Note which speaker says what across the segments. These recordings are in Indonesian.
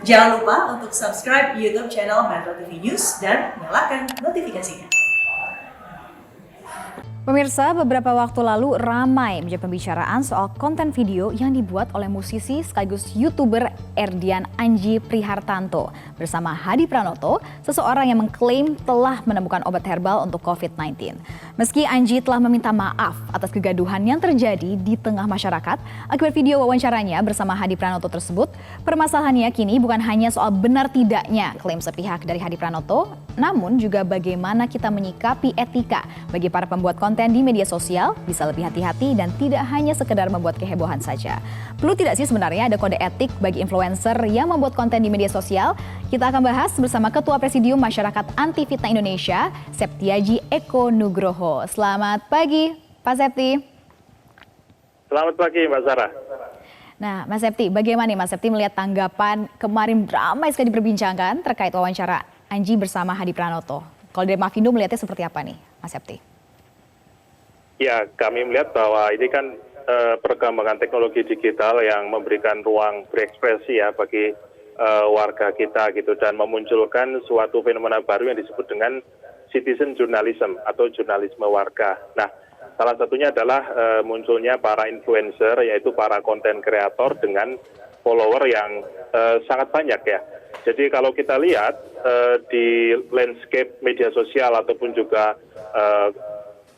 Speaker 1: Jangan lupa untuk subscribe YouTube channel Metro TV News dan nyalakan notifikasinya.
Speaker 2: Pemirsa, beberapa waktu lalu ramai menjadi pembicaraan soal konten video yang dibuat oleh musisi sekaligus YouTuber Erdian Anji Prihartanto bersama Hadi Pranoto, seseorang yang mengklaim telah menemukan obat herbal untuk COVID-19. Meski Anji telah meminta maaf atas kegaduhan yang terjadi di tengah masyarakat akibat video wawancaranya bersama Hadi Pranoto tersebut, permasalahannya kini bukan hanya soal benar tidaknya klaim sepihak dari Hadi Pranoto, namun juga bagaimana kita menyikapi etika bagi para pembuat konten di media sosial, bisa lebih hati-hati dan tidak hanya sekedar membuat kehebohan saja. Perlu tidak sih sebenarnya ada kode etik bagi influencer yang membuat konten di media sosial? Kita akan bahas bersama Ketua Presidium Masyarakat Anti Fitnah Indonesia, Septiaji Eko Nugroho. Selamat pagi, Pak Septi.
Speaker 3: Selamat pagi, Mbak Sarah.
Speaker 2: Nah, Mas Septi, bagaimana nih Mas Septi melihat tanggapan kemarin ramai sekali diperbincangkan terkait wawancara Anji bersama Hadi Pranoto? Kalau dari Mavindo melihatnya seperti apa nih, Mas Septi?
Speaker 3: Ya, kami melihat bahwa ini kan perkembangan teknologi digital yang memberikan ruang berekspresi ya bagi warga kita gitu dan memunculkan suatu fenomena baru yang disebut dengan citizen journalism atau jurnalisme warga. Nah, salah satunya adalah munculnya para influencer yaitu para konten kreator dengan follower yang sangat banyak ya. Jadi kalau kita lihat di landscape media sosial ataupun juga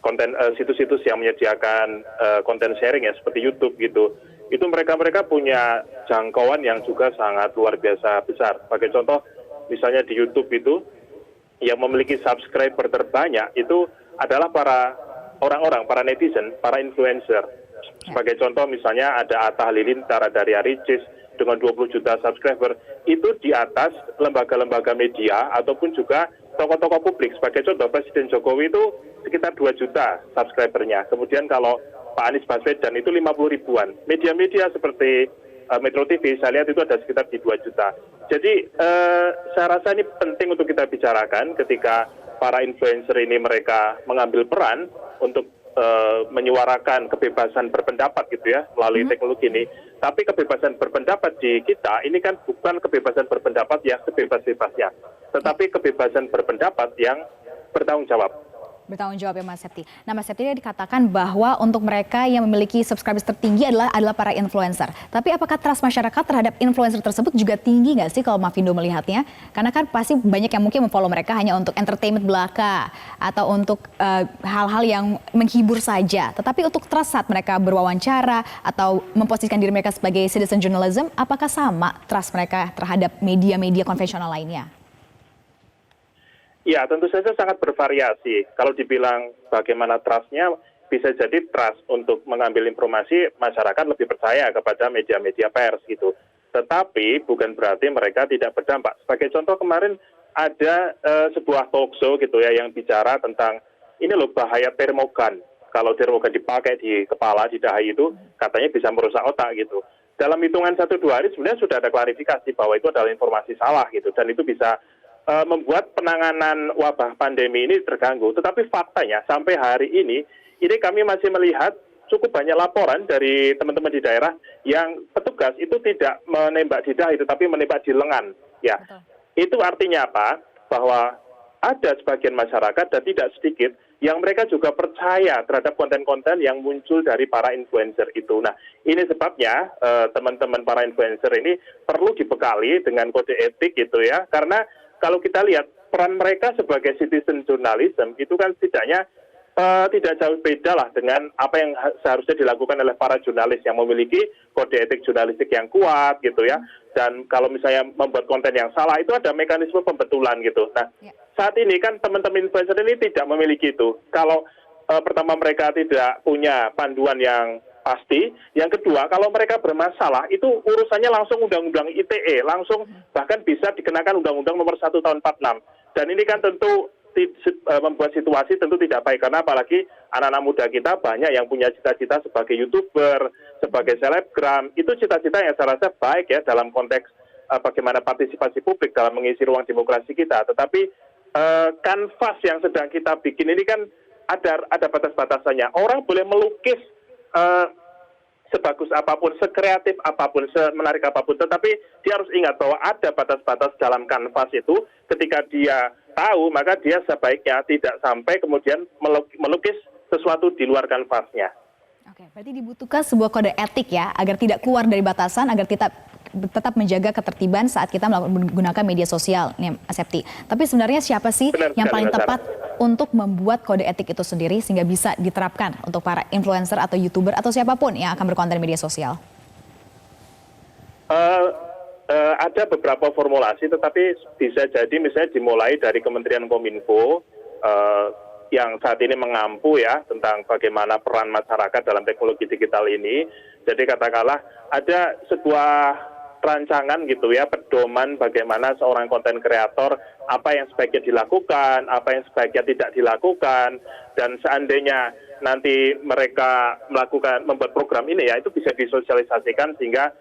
Speaker 3: konten situs-situs yang menyediakan konten sharing ya seperti YouTube gitu, itu mereka punya jangkauan yang juga sangat luar biasa besar. Sebagai contoh, misalnya di YouTube itu yang memiliki subscriber terbanyak itu adalah para orang-orang, para netizen, para influencer. Sebagai contoh misalnya ada Atta Halilintar dari Ricis dengan 20 juta subscriber, itu di atas lembaga-lembaga media ataupun juga tokoh-tokoh publik. Sebagai contoh, Presiden Jokowi itu sekitar 2 juta subscribernya. Kemudian kalau Pak Anies Baswedan itu 50 ribuan. Media-media seperti Metro TV, saya lihat itu ada sekitar di 2 juta. Jadi saya rasa ini penting untuk kita bicarakan ketika para influencer ini mereka mengambil peran untuk menyuarakan kebebasan berpendapat gitu ya melalui teknologi ini. Tapi kebebasan berpendapat di kita ini kan bukan kebebasan berpendapat yang sebebas-bebasnya, tetapi kebebasan berpendapat yang bertanggung jawab.
Speaker 2: Bertanggung jawab ya Mas Septi. Nah Mas Septi dikatakan bahwa untuk mereka yang memiliki subscribers tertinggi adalah para influencer. Tapi apakah trust masyarakat terhadap influencer tersebut juga tinggi nggak sih kalau Mavindo melihatnya? Karena kan pasti banyak yang mungkin memfollow mereka hanya untuk entertainment belaka atau untuk hal-hal yang menghibur saja. Tetapi untuk trust saat mereka berwawancara atau memposisikan diri mereka sebagai citizen journalism, apakah sama trust mereka terhadap media-media konvensional lainnya?
Speaker 3: Ya, tentu saja sangat bervariasi. Kalau dibilang bagaimana trust-nya, bisa jadi trust untuk mengambil informasi, masyarakat lebih percaya kepada media-media pers gitu. Tetapi bukan berarti mereka tidak berdampak. Sebagai contoh kemarin ada sebuah talk show gitu ya yang bicara tentang ini loh bahaya termogan. Kalau termogan dipakai di kepala, di dahi itu katanya bisa merusak otak gitu. Dalam hitungan 1-2 hari sebenarnya sudah ada klarifikasi bahwa itu adalah informasi salah gitu. Dan itu bisa membuat penanganan wabah pandemi ini terganggu. Tetapi faktanya sampai hari ini kami masih melihat cukup banyak laporan dari teman-teman di daerah yang petugas itu tidak menembak di dahi tetapi menembak di lengan. Ya, itu artinya apa? Bahwa ada sebagian masyarakat dan tidak sedikit yang mereka juga percaya terhadap konten-konten yang muncul dari para influencer itu. Nah, ini sebabnya teman-teman para influencer ini perlu dibekali dengan kode etik gitu ya, karena kalau kita lihat peran mereka sebagai citizen journalism itu kan setidaknya tidak jauh beda lah dengan apa yang seharusnya dilakukan oleh para jurnalis yang memiliki kode etik jurnalistik yang kuat gitu ya. Dan kalau misalnya membuat konten yang salah itu ada mekanisme pembetulan gitu. Nah, saat ini kan teman-teman influencer ini tidak memiliki itu. Kalau pertama mereka tidak punya panduan yang pasti. Yang kedua, kalau mereka bermasalah, itu urusannya langsung Undang-Undang ITE, langsung bahkan bisa dikenakan Undang-Undang nomor 1 tahun 46. Dan ini kan tentu membuat situasi tentu tidak baik, karena apalagi anak-anak muda kita banyak yang punya cita-cita sebagai YouTuber, sebagai selebgram, itu cita-cita yang saya rasa baik ya dalam konteks bagaimana partisipasi publik dalam mengisi ruang demokrasi kita. Tetapi kanvas yang sedang kita bikin ini kan ada batas-batasannya. Orang boleh melukis sebagus apapun, sekreatif apapun, semenarik apapun, tetapi dia harus ingat bahwa ada batas-batas dalam kanvas itu. Ketika dia tahu, maka dia sebaiknya tidak sampai kemudian melukis sesuatu di luar kanvasnya.
Speaker 2: Oke, berarti dibutuhkan sebuah kode etik ya, agar tidak keluar dari batasan, agar kita tetap menjaga ketertiban saat kita menggunakan media sosial, nih Mas Septi. Tapi sebenarnya siapa sih yang paling tepat untuk membuat kode etik itu sendiri sehingga bisa diterapkan untuk para influencer atau YouTuber atau siapapun yang akan berkonten media sosial?
Speaker 3: Ada beberapa formulasi, tetapi bisa jadi misalnya dimulai dari Kementerian Kominfo yang saat ini mengampu ya tentang bagaimana peran masyarakat dalam teknologi digital ini. Jadi katakanlah ada sebuah rancangan gitu ya, pedoman bagaimana seorang konten kreator, apa yang sebaiknya dilakukan, apa yang sebaiknya tidak dilakukan, dan seandainya nanti mereka membuat program ini ya, itu bisa disosialisasikan sehingga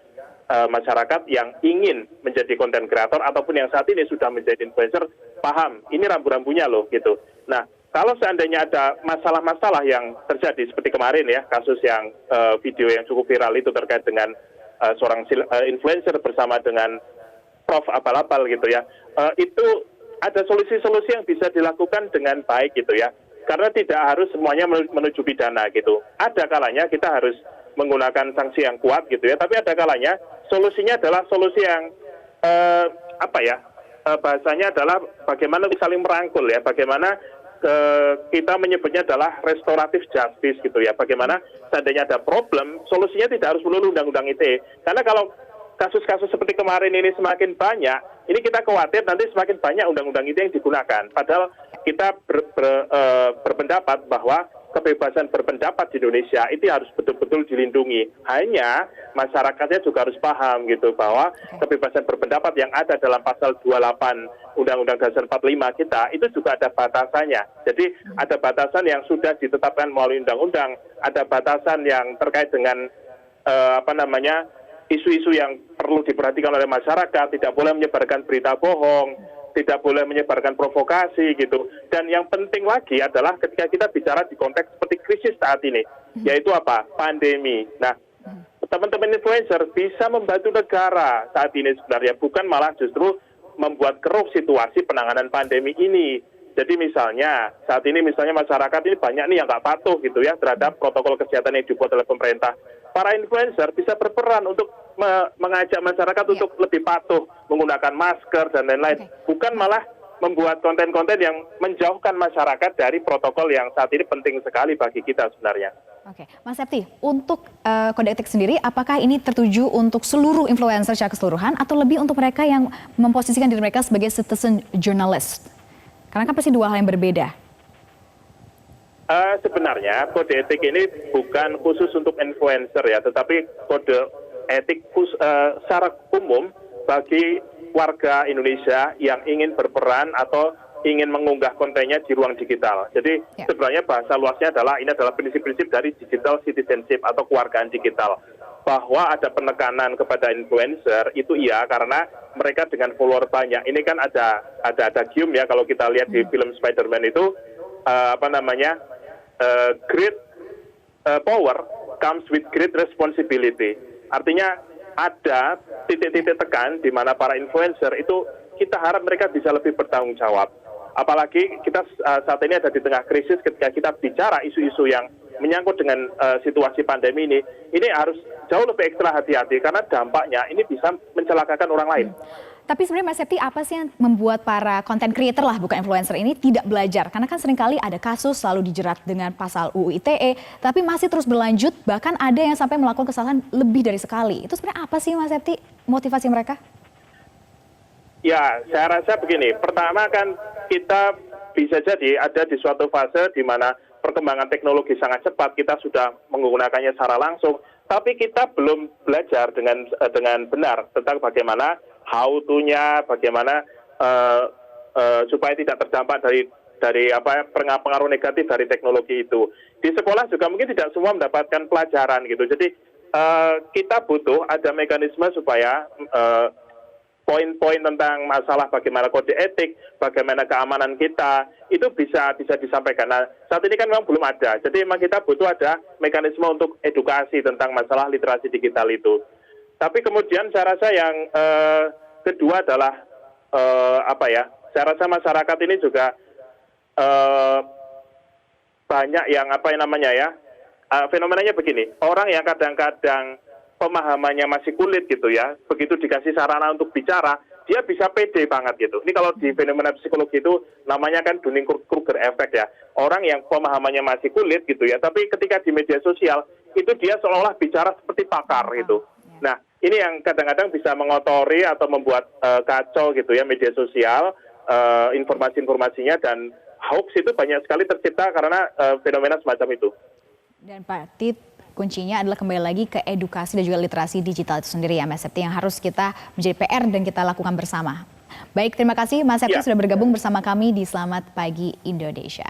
Speaker 3: masyarakat yang ingin menjadi konten kreator ataupun yang saat ini sudah menjadi influencer paham, ini rambu-rambunya loh gitu. Nah, kalau seandainya ada masalah-masalah yang terjadi seperti kemarin ya, kasus yang video yang cukup viral itu terkait dengan seorang influencer bersama dengan Prof Abal-Abal gitu ya, itu ada solusi-solusi yang bisa dilakukan dengan baik gitu ya, karena tidak harus semuanya menuju pidana gitu. Ada kalanya kita harus menggunakan sanksi yang kuat gitu ya, tapi ada kalanya solusinya adalah solusi yang bahasanya adalah bagaimana saling merangkul ya, bagaimana kita menyebutnya adalah restoratif justice gitu ya. Bagaimana seandainya ada problem, solusinya tidak harus melulu undang-undang ITE. Karena kalau kasus-kasus seperti kemarin ini semakin banyak, ini kita khawatir nanti semakin banyak undang-undang ITE yang digunakan. Padahal kita berpendapat bahwa kebebasan berpendapat di Indonesia itu harus betul-betul dilindungi. Hanya masyarakatnya juga harus paham gitu bahwa kebebasan berpendapat yang ada dalam pasal 28 Undang-Undang Dasar 45 kita itu juga ada batasannya. Jadi ada batasan yang sudah ditetapkan melalui undang-undang, ada batasan yang terkait dengan isu-isu yang perlu diperhatikan oleh masyarakat, tidak boleh menyebarkan berita bohong, tidak boleh menyebarkan provokasi gitu. Dan yang penting lagi adalah ketika kita bicara di konteks seperti krisis saat ini, yaitu apa? Pandemi. Nah, teman-teman influencer bisa membantu negara saat ini sebenarnya, bukan malah justru membuat keruh situasi penanganan pandemi ini. Jadi misalnya, saat ini misalnya masyarakat ini banyak nih yang nggak patuh gitu ya terhadap protokol kesehatan yang dibuat oleh pemerintah. Para influencer bisa berperan untuk mengajak masyarakat untuk lebih patuh, menggunakan masker dan lain-lain. Bukan malah membuat konten-konten yang menjauhkan masyarakat dari protokol yang saat ini penting sekali bagi kita sebenarnya.
Speaker 2: Oke, Mas Septi, untuk kode etik sendiri, apakah ini tertuju untuk seluruh influencer secara keseluruhan atau lebih untuk mereka yang memposisikan diri mereka sebagai citizen journalist? Karena kan pasti dua hal yang berbeda.
Speaker 3: Sebenarnya kode etik ini bukan khusus untuk influencer ya, tetapi kode etik secara umum bagi warga Indonesia yang ingin berperan atau ingin mengunggah kontennya di ruang digital. Jadi sebenarnya bahasa luasnya ini adalah prinsip-prinsip dari digital citizenship atau kewargaan digital. Bahwa ada penekanan kepada influencer itu iya, karena mereka dengan follower banyak. Ini kan ada adagium ya, kalau kita lihat di film Spider-Man itu great power comes with great responsibility. Artinya ada titik-titik tekan di mana para influencer itu kita harap mereka bisa lebih bertanggung jawab. Apalagi kita saat ini ada di tengah krisis, ketika kita bicara isu-isu yang menyangkut dengan situasi pandemi ini harus jauh lebih ekstra hati-hati karena dampaknya ini bisa mencelakakan orang lain.
Speaker 2: Tapi sebenarnya Mas Septi, apa sih yang membuat para content creator lah, bukan influencer ini tidak belajar? Karena kan seringkali ada kasus selalu dijerat dengan pasal UU ITE, tapi masih terus berlanjut, bahkan ada yang sampai melakukan kesalahan lebih dari sekali. Itu sebenarnya apa sih Mas Septi, motivasi mereka?
Speaker 3: Ya, saya rasa begini. Pertama kan kita bisa jadi ada di suatu fase di mana perkembangan teknologi sangat cepat, kita sudah menggunakannya secara langsung, tapi kita belum belajar dengan benar tentang bagaimana how to-nya, bagaimana supaya tidak terdampak dari pengaruh negatif dari teknologi itu. Di sekolah juga mungkin tidak semua mendapatkan pelajaran gitu. Jadi kita butuh ada mekanisme supaya poin-poin tentang masalah bagaimana kode etik, bagaimana keamanan kita, itu bisa disampaikan. Nah, saat ini kan memang belum ada, jadi memang kita butuh ada mekanisme untuk edukasi tentang masalah literasi digital itu. Tapi kemudian saya rasa yang kedua adalah saya rasa masyarakat ini juga banyak yang fenomenanya begini, orang yang kadang-kadang pemahamannya masih kulit gitu ya, begitu dikasih sarana untuk bicara, dia bisa pede banget gitu. Ini kalau di fenomena psikologi itu namanya kan Dunning-Kruger effect ya. Orang yang pemahamannya masih kulit gitu ya, tapi ketika di media sosial itu dia seolah-olah bicara seperti pakar gitu. Nah, ini yang kadang-kadang bisa mengotori atau membuat kacau gitu ya media sosial, informasi-informasinya, dan hoax itu banyak sekali tercipta karena fenomena semacam itu.
Speaker 2: Dan Pak Tit, kuncinya adalah kembali lagi ke edukasi dan juga literasi digital itu sendiri ya Mas Septi, yang harus kita menjadi PR dan kita lakukan bersama. Baik, terima kasih Mas Septi sudah bergabung bersama kami di Selamat Pagi Indonesia.